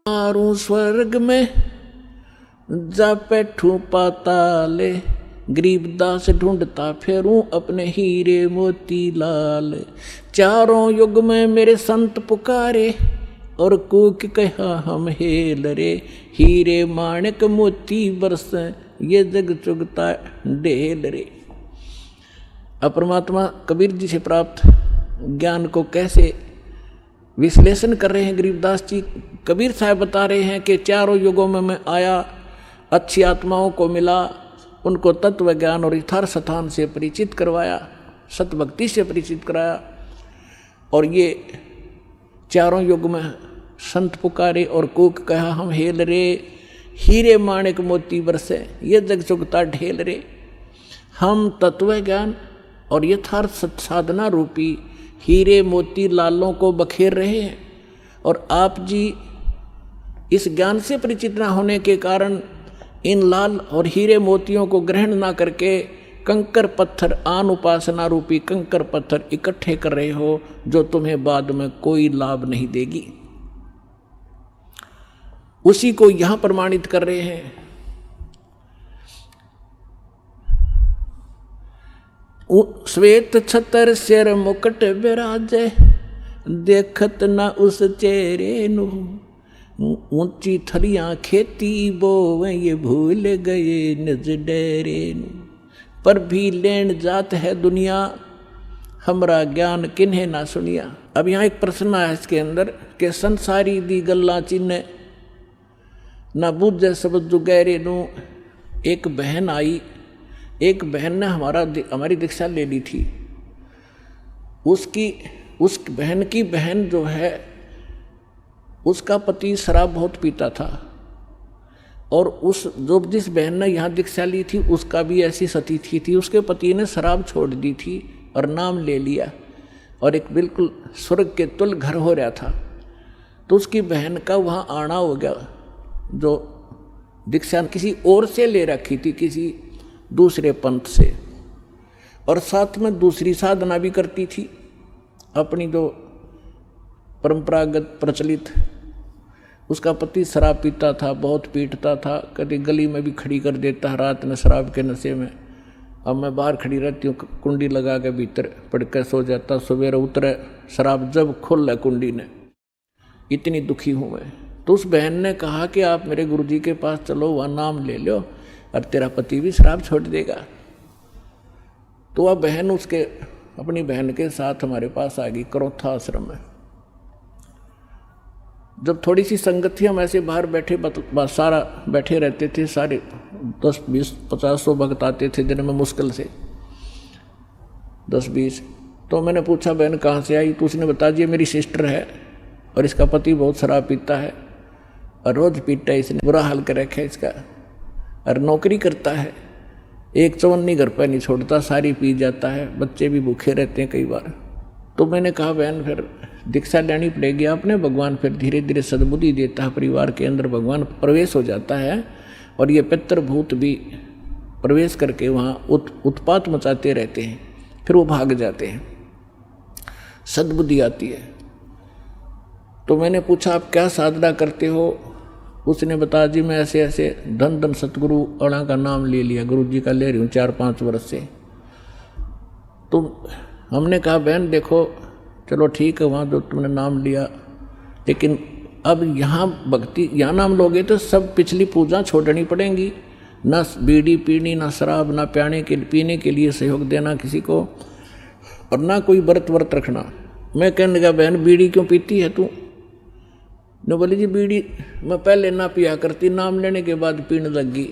मारूं स्वर्ग में जा बैठूं पाताले, गरीबदास ढूंढता फेरूं अपने हीरे मोती लाल। चारों युग में मेरे संत पुकारे और कूक कहा हम हेल रे, हीरे माणिक मोती बरस ये जग चुगता ढेल रे। अब परमात्मा कबीर जी से प्राप्त ज्ञान को कैसे विश्लेषण कर रहे हैं गरीबदास जी। कबीर साहब बता रहे हैं कि चारों युगों में मैं आया, अच्छी आत्माओं को मिला, उनको तत्व ज्ञान और यथार्थ स्थान से परिचित करवाया, सतभक्ति से परिचित कराया। और ये चारों युग में संत पुकारे और कूक कहा हम हेल रे, हीरे माणिक मोती बरसे ये जग चुगता ढेल रे। हम तत्व ज्ञान और यथार्थ साधना रूपी हीरे मोती लालों को बखेर रहे हैं, और आप जी इस ज्ञान से परिचित न होने के कारण इन लाल और हीरे मोतियों को ग्रहण ना करके कंकर पत्थर, आन उपासना रूपी कंकर पत्थर इकट्ठे कर रहे हो, जो तुम्हें बाद में कोई लाभ नहीं देगी। उसी को यहां प्रमाणित कर रहे हैं। श्वेत छतर सिर मुकुट विराजे, देखत न उस चेहरे नु, ऊंची थलियां खेती बोवे ये भूल गए निज डेरे नु। पर भी लेन जात है दुनिया, हमरा ज्ञान किन्हें ना सुनिया। अब यहाँ एक प्रश्न आया इसके अंदर कि संसारी दी गल्ला चिन्ह ना बूझे सब जुगैरे नु। एक बहन आई, एक बहन ने हमारी दीक्षा ले ली थी। उस बहन की बहन जो है, उसका पति शराब बहुत पीता था, और जिस बहन ने यहाँ दीक्षा ली थी उसका भी ऐसी सतीथी थी। उसके पति ने शराब छोड़ दी थी और नाम ले लिया, और एक बिल्कुल स्वर्ग के तुल्य घर हो रहा था। तो उसकी बहन का वहाँ आना हो गया, जो दीक्षा किसी और से ले रखी थी, किसी दूसरे पंथ से, और साथ में दूसरी साधना भी करती थी अपनी जो परंपरागत प्रचलित। उसका पति शराब पीता था, बहुत पीटता था, कभी गली में भी खड़ी कर देता रात में शराब के नशे में। अब मैं बाहर खड़ी रहती हूँ, कुंडी लगा के भीतर पड़ कर सो जाता, सवेरे उतरे शराब जब खोल कुंडी ने, इतनी दुखी हूँ मैं। तो उस बहन ने कहा कि आप मेरे गुरुजी के पास चलो, वह नाम ले लो और तेरा पति भी शराब छोड़ देगा। तो वह बहन अपनी बहन के साथ हमारे पास आ गई करोथा आश्रम में। जब थोड़ी सी संगत थी, हम ऐसे बाहर बैठे सारा बैठे रहते थे, सारे 10, 20, 50, 100 भक्त आते थे दिन में मुश्किल से 10, 20। तो मैंने पूछा बहन कहाँ से आई? तो उसने बता दिया मेरी सिस्टर है, और इसका पति बहुत शराब पीता है, और रोज पीता है, इसने बुरा हाल कर रखा है इसका, और नौकरी करता है, एक चवन्नी घर पर नहीं छोड़ता, सारी पी जाता है, बच्चे भी भूखे रहते हैं कई बार। तो मैंने कहा बहन फिर दीक्षा लेनी पड़ेगी आपने, भगवान फिर धीरे धीरे सद्बुद्धि देता है, परिवार के अंदर भगवान प्रवेश हो जाता है, और ये पितृभूत भी प्रवेश करके वहाँ उत्पात मचाते रहते हैं, फिर वो भाग जाते हैं, सद्बुद्धि आती है। तो मैंने पूछा आप क्या साधना करते हो? उसने बता जी मैं ऐसे ऐसे धन धन सतगुरु अणा का नाम ले लिया, गुरु जी का ले रही हूँ 4-5 वर्ष से। तो हमने कहा बहन देखो चलो ठीक है, वहाँ जो तुमने नाम लिया, लेकिन अब यहाँ भक्ति, यहाँ नाम लोगे तो सब पिछली पूजा छोड़नी पड़ेंगी, ना बीड़ी पीनी, ना शराब, ना पीने के लिए सहयोग देना किसी को, और ना कोई व्रत रखना। मैं कहने लगा बहन बीड़ी क्यों पीती है तू? न बोली जी बीड़ी मैं पहले ना पिया करती, नाम लेने के बाद पीने लग गई।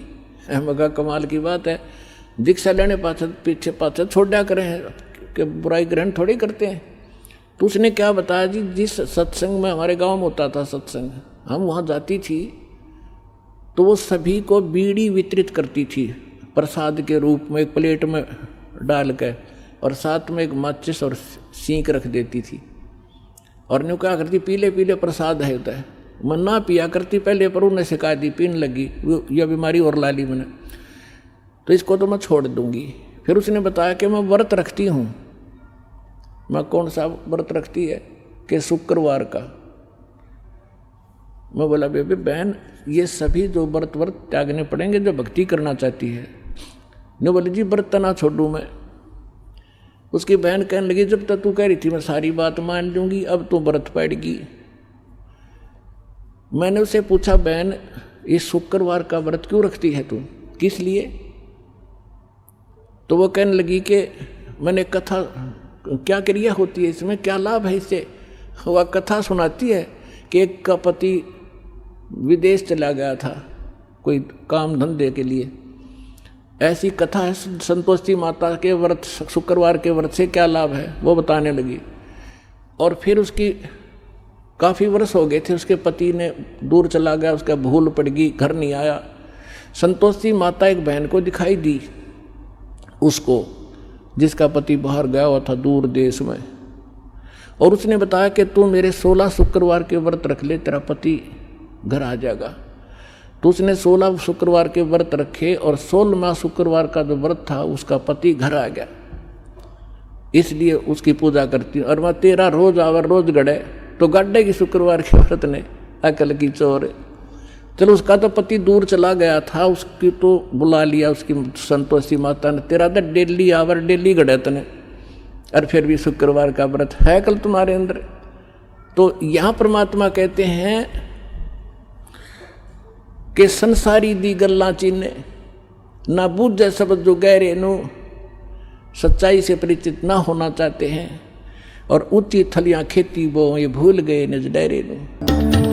मैं कहा कमाल की बात है, दीक्षा लेने पीछे पाछे छोड़ा करें कि बुराई ग्रहण थोड़ी करते हैं। तो उसने क्या बताया जी, जिस सत्संग में हमारे गांव में होता था सत्संग, हम वहाँ जाती थी तो वो सभी को बीड़ी वितरित करती थी प्रसाद के रूप में, एक प्लेट में डाल कर, और साथ में एक माचिस और सींक रख देती थी, और न्यू क्या करती पीले पीले प्रसाद है होता है। मैं ना पिया करती पहले, पर उन्हें शिकायत दी, पीने लगी, यह बीमारी और ला ली मैंने, तो इसको तो मैं छोड़ दूंगी। फिर उसने बताया कि मैं व्रत रखती हूँ। मैं कौन सा व्रत रखती है? कि शुक्रवार का, मैं बोला बेबे बहन ये सभी जो व्रत त्यागने पड़ेंगे जो भक्ति करना चाहती है। ने बोले जी व्रत ना छोड़ूं मैं। उसकी बहन कहने लगी जब तक तू कह रही थी मैं सारी बात मान लूंगी, अब तो व्रत पड़ेगी। मैंने उसे पूछा बहन इस शुक्रवार का व्रत क्यों रखती है तू, किस लिए? तो वो कहने लगी कि मैंने कथा, क्या क्रिया होती है इसमें, क्या लाभ है इससे? वह कथा सुनाती है कि एक का पति विदेश चला गया था कोई काम धंधे के लिए। ऐसी कथा है संतोषी माता के व्रत, शुक्रवार के व्रत से क्या लाभ है वो बताने लगी। और फिर उसकी काफ़ी वर्ष हो गए थे, उसके पति ने दूर चला गया, उसका भूल पड़ गई, घर नहीं आया। संतोषी माता एक बहन को दिखाई दी उसको, जिसका पति बाहर गया हुआ था दूर देश में, और उसने बताया कि तू मेरे 16 शुक्रवार के व्रत रख ले, तेरा पति घर आ जाएगा। तो उसने 16 शुक्रवार के व्रत रखे और 16वां शुक्रवार का जो व्रत था उसका पति घर आ गया, इसलिए उसकी पूजा करती हूँ। और वह 13 रोज आवर रोज गड़े तो गड्ढे की शुक्रवार के व्रत ने अकल की चोर। चलो उसका तो पति दूर चला गया था, उसकी तो बुला लिया उसकी संतोषी माता ने, तेरा तो डेली आवर डेली गड़े तने, और फिर भी शुक्रवार का व्रत है कल तुम्हारे अंदर। तो यहाँ परमात्मा कहते हैं कि संसारी दी गल्ला चीने ना बूझे शब्द जो गहरे नु, सच्चाई से परिचित ना होना चाहते हैं और ऊंची थलियां खेती वो ये भूल गए निज डेरे नु।